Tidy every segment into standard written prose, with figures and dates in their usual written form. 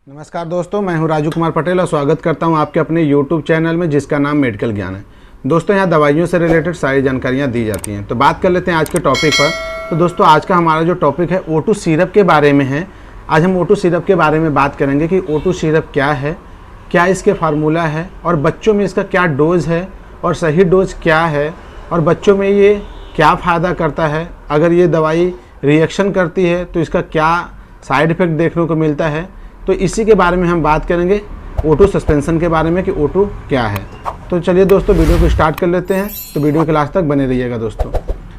नमस्कार दोस्तों, मैं हूं राजू कुमार पटेल और स्वागत करता हूं आपके अपने YouTube चैनल में जिसका नाम मेडिकल ज्ञान है। दोस्तों यहां दवाइयों से रिलेटेड सारी जानकारियां दी जाती हैं। तो बात कर लेते हैं आज के टॉपिक पर। तो दोस्तों आज का हमारा जो टॉपिक है O2 सिरप के बारे में है। आज हम O2 सिरप के बारे में बात करेंगे कि O2 सिरप क्या है, क्या इसके फार्मूला है और बच्चों में इसका क्या डोज है और सही डोज क्या है और बच्चों में ये क्या फ़ायदा करता है। अगर ये दवाई रिएक्शन करती है तो इसका क्या साइड इफ़ेक्ट देखने को मिलता है। तो इसी के बारे में हम बात करेंगे O2 सस्पेंशन के बारे में कि O2 क्या है। तो चलिए दोस्तों वीडियो को स्टार्ट कर लेते हैं। तो वीडियो के लास्ट तक बने रहिएगा दोस्तों।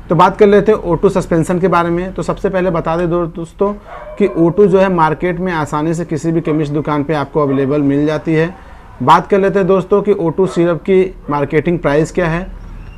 तो बात कर लेते हैं O2 सस्पेंशन के बारे में। तो सबसे पहले बता दें दोस्तों कि O2 जो है मार्केट में आसानी से किसी भी केमिस्ट दुकान पे आपको अवेलेबल मिल जाती है। बात कर लेते हैं दोस्तों कि O2 सिरप की मार्केटिंग प्राइस क्या है।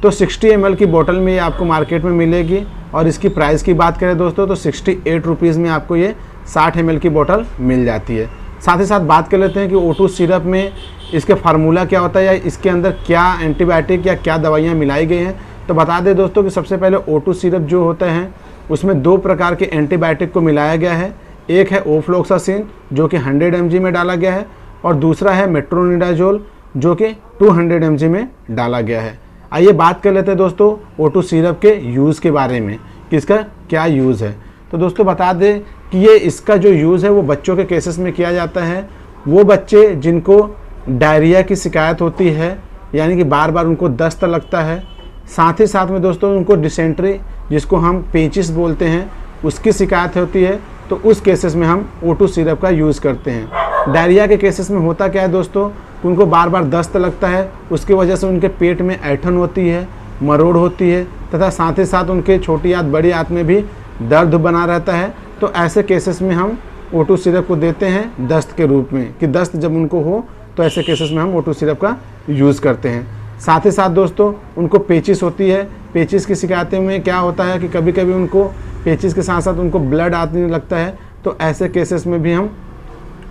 तो 60 ml की बोतल में ये आपको मार्केट में मिलेगी और इसकी प्राइस की बात करें दोस्तों तो 68 रुपीज़ में आपको ये 60 ml की बोतल मिल जाती है। साथ ही साथ बात कर लेते हैं कि O2 सिरप में इसके फार्मूला क्या होता है या इसके अंदर क्या एंटीबायोटिक या क्या दवाइयाँ मिलाई गई हैं। तो बता दें दोस्तों कि सबसे पहले O2 सिरप जो होता है उसमें 2 प्रकार के एंटीबायोटिक को मिलाया गया है। एक है ओफ्लोक्सासिन जो कि 100 mg में डाला गया है और दूसरा है मेट्रोनिडाजोल जो कि 200 mg में डाला गया है। आइए बात कर लेते हैं दोस्तों O2 सिरप के यूज़ के बारे में कि इसका क्या यूज़ है। तो दोस्तों बता दें कि ये इसका जो यूज़ है वो बच्चों के केसेस में किया जाता है। वो बच्चे जिनको डायरिया की शिकायत होती है यानी कि बार बार उनको दस्त लगता है, साथ ही साथ में दोस्तों उनको डिसेंट्री जिसको हम पेचिस बोलते हैं उसकी शिकायत होती है, तो उस केसेस में हम O2 सिरप का यूज़ करते हैं। डायरिया के केसेस में होता क्या है दोस्तों, उनको बार बार दस्त लगता है, उसकी वजह से उनके पेट में ऐंठन होती है, मरोड़ होती है तथा साथ ही साथ उनके छोटी आंत बड़ी आंत में भी दर्द बना रहता है। तो ऐसे केसेस में हम O2 सिरप को देते हैं दस्त के रूप में कि दस्त जब उनको हो तो ऐसे केसेस में हम O2 सिरप का यूज़ करते हैं। साथ ही साथ दोस्तों उनको पेचिस होती है। पेचिस की शिकायतें में क्या होता है कि कभी कभी उनको पेचिस के साथ साथ उनको ब्लड आने लगता है, तो ऐसे केसेस में भी हम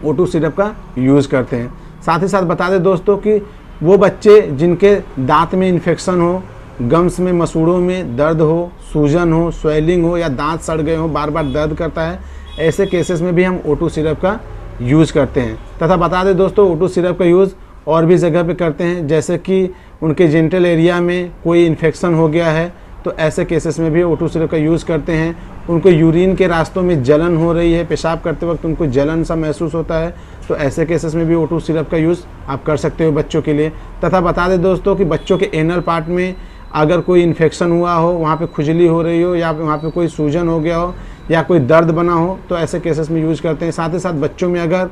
O2 सिरप का यूज़ करते हैं। साथ ही साथ बता दें दोस्तों कि वो बच्चे जिनके दांत में इन्फेक्शन हो, गम्स में मसूड़ों में दर्द हो, सूजन हो, स्वेलिंग हो या दांत सड़ गए हो, बार बार दर्द करता है, ऐसे केसेस में भी हम O2 सिरप का यूज़ करते हैं। तथा बता दें दोस्तों O2 सिरप का यूज़ और भी जगह पे करते हैं, जैसे कि उनके जेनिटल एरिया में कोई इन्फेक्शन हो गया है तो ऐसे केसेस में भी O2 सिरप का यूज़ करते हैं। उनको यूरिन के रास्तों में जलन हो रही है, पेशाब करते वक्त उनको जलन सा महसूस होता है, तो ऐसे केसेस में भी O2 सिरप का यूज़ आप कर सकते हो बच्चों के लिए। तथा बता दें दोस्तों कि बच्चों के एनल पार्ट में अगर कोई इन्फेक्शन हुआ हो, वहाँ पे खुजली हो रही हो या वहाँ पे कोई सूजन हो गया हो या कोई दर्द बना हो, तो ऐसे केसेस में यूज़ करते हैं। साथ ही साथ बच्चों में अगर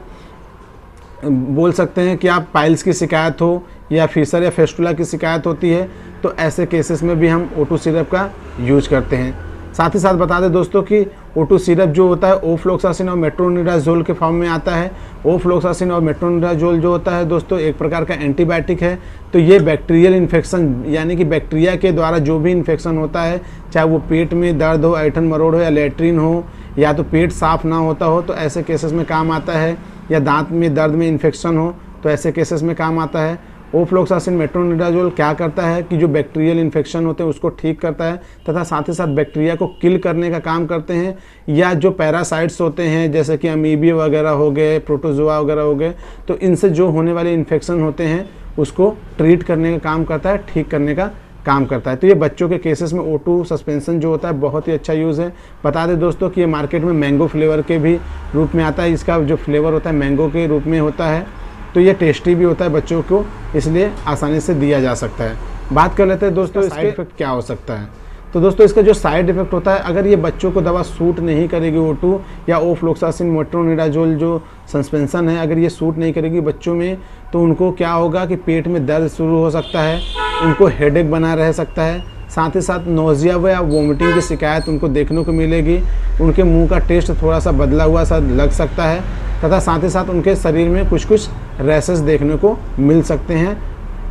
बोल सकते हैं कि आप पाइल्स की शिकायत हो या फिशर या फेस्टुला की शिकायत होती है, तो ऐसे केसेस में भी हम O2 सिरप का यूज करते हैं। साथ ही साथ बता दें दोस्तों कि O2 सिरप जो होता है ओफ्लोक्सासिन और मेट्रोनिडाजोल के फॉर्म में आता है। ओफ्लोक्सासिन और मेट्रोनिडाजोल जो होता है दोस्तों एक प्रकार का एंटीबायोटिक है। तो ये बैक्टीरियल इन्फेक्शन यानी कि बैक्टीरिया के द्वारा जो भी इन्फेक्शन होता है, चाहे वो पेट में दर्द हो, ऐंठन मरोड़ हो या लेट्रिन हो या तो पेट साफ ना होता हो, तो ऐसे केसेस में काम आता है, या दांत में दर्द में इन्फेक्शन हो तो ऐसे केसेस में काम आता है। ओफ्लोक्सासिन मेट्रोनिडाजोल क्या करता है कि जो बैक्टीरियल इन्फेक्शन होते हैं उसको ठीक करता है तथा साथ ही साथ बैक्टीरिया को किल करने का काम करते हैं, या जो पैरासाइट्स होते हैं जैसे कि अमीबिया वगैरह हो गए, प्रोटोजोआ वगैरह हो गए, तो इनसे जो होने वाले इन्फेक्शन होते हैं उसको ट्रीट करने का काम करता है, ठीक करने का काम करता है। तो ये बच्चों के केसेस में O2 सस्पेंशन जो होता है बहुत ही अच्छा यूज़ है। बता दें दोस्तों कि ये मार्केट में मैंगो फ्लेवर के भी रूप में आता है। इसका जो फ्लेवर होता है मैंगो के रूप में होता है, तो ये टेस्टी भी होता है बच्चों को, इसलिए आसानी से दिया जा सकता है। बात कर लेते हैं दोस्तों साइड इफेक्ट क्या हो सकता है। तो दोस्तों इसका जो साइड इफेक्ट होता है, अगर ये बच्चों को दवा सूट नहीं करेगी O2 या ओफ्लोक्सासिन मेट्रोनिडाजोल जो सस्पेंशन है, अगर ये सूट नहीं करेगी बच्चों में, तो उनको क्या होगा कि पेट में दर्द शुरू हो सकता है, उनको हेडेक बना रह सकता है, साथ ही साथ नोजिया व या वोमिटिंग की शिकायत उनको देखने को मिलेगी, उनके मुंह का टेस्ट थोड़ा सा बदला हुआ सा लग सकता है तथा साथ ही साथ उनके शरीर में कुछ कुछ रैसेस देखने को मिल सकते हैं।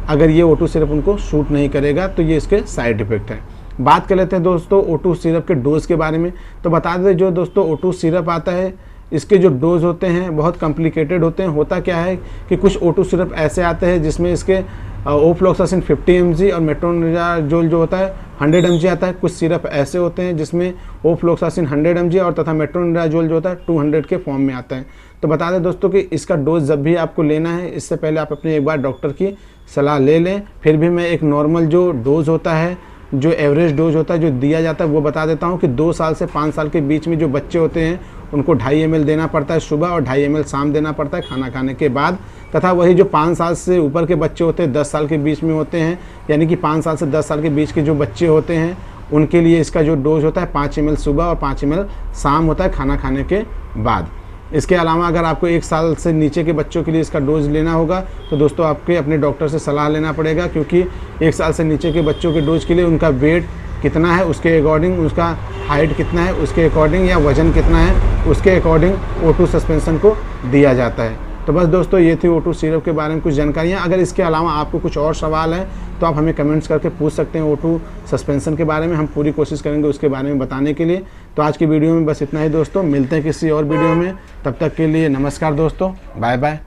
अगर ये O2 सिरप उनको सूट नहीं करेगा तो ये इसके साइड इफ़ेक्ट है। बात कर लेते हैं दोस्तों O2 सिरप के डोज के बारे में। तो बता दें जो दोस्तों O2 सिरप आता है इसके जो डोज होते हैं बहुत कॉम्प्लिकेटेड होते हैं। होता क्या है कि कुछ O2 सिरप ऐसे आते हैं जिसमें इसके ओफ्लोक्सासिन 50 mg और मेट्रोनिडाजोल जो होता है 100 mg आता है। कुछ सिरप ऐसे होते हैं जिसमें ओफ्लोक्सासिन 100 mg और तथा मेट्रोनिडाजोल जो होता है 200 के फॉर्म में आता है। तो बता दें दोस्तों कि इसका डोज जब भी आपको लेना है, इससे पहले आप अपने एक बार डॉक्टर की सलाह ले लें। फिर भी मैं एक नॉर्मल जो डोज होता है, जो एवरेज डोज होता है जो दिया जाता है वो बता देता हूँ कि 2 साल से 5 साल के बीच में जो बच्चे होते हैं उनको 2.5 ml देना पड़ता है सुबह और 2.5 ml शाम देना पड़ता है खाना खाने के बाद। तथा वही जो 5 साल से ऊपर के बच्चे होते हैं, 10 साल के बीच में होते हैं, यानी कि 5 साल से 10 साल के बीच के जो बच्चे होते हैं उनके लिए इसका जो डोज होता है 5 ml सुबह और 5 ml शाम होता है खाना खाने के बाद। इसके अलावा अगर आपको 1 साल से नीचे के बच्चों के लिए इसका डोज लेना होगा तो दोस्तों आपके अपने डॉक्टर से सलाह लेना पड़ेगा, क्योंकि 1 साल से नीचे के बच्चों के डोज के लिए उनका वेट कितना है उसके अकॉर्डिंग, उसका हाइट कितना है उसके अकॉर्डिंग, या वज़न कितना है उसके अकॉर्डिंग O2 सस्पेंशन को दिया जाता है। तो बस दोस्तों ये थी O2 सिरप के बारे में कुछ जानकारियाँ। अगर इसके अलावा आपको कुछ और सवाल है तो आप हमें कमेंट्स करके पूछ सकते हैं O2 सस्पेंशन के बारे में। हम पूरी कोशिश करेंगे उसके बारे में बताने के लिए। तो आज की वीडियो में बस इतना ही दोस्तों, मिलते हैं किसी और वीडियो में। तब तक के लिए नमस्कार दोस्तों, बाय बाय।